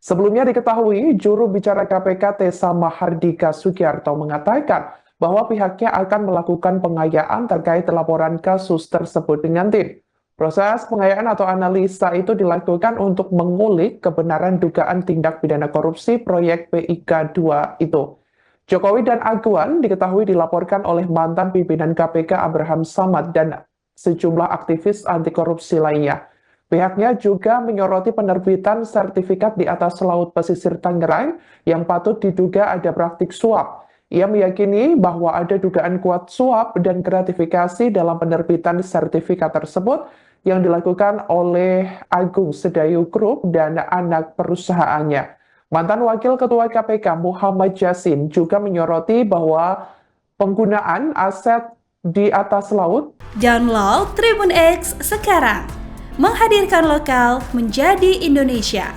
Sebelumnya diketahui, juru bicara KPK Tessa Mahardika Sugiarto mengatakan bahwa pihaknya akan melakukan pengayaan terkait laporan kasus tersebut dengan tim. Proses pengayaan atau analisa itu dilakukan untuk mengulik kebenaran dugaan tindak pidana korupsi proyek PIK 2 itu. Jokowi dan Agwan diketahui dilaporkan oleh mantan pimpinan KPK Abraham Samad dan sejumlah aktivis anti korupsi lainnya. Pihaknya juga menyoroti penerbitan sertifikat di atas laut pesisir Tangerang yang patut diduga ada praktik suap. Ia meyakini bahwa ada dugaan kuat suap dan gratifikasi dalam penerbitan sertifikat tersebut yang dilakukan oleh Agung Sedayu Group dan anak perusahaannya. Mantan Wakil Ketua KPK Muhammad Yasin juga menyoroti bahwa penggunaan aset di atas laut. Download Tribun X sekarang, menghadirkan lokal menjadi Indonesia.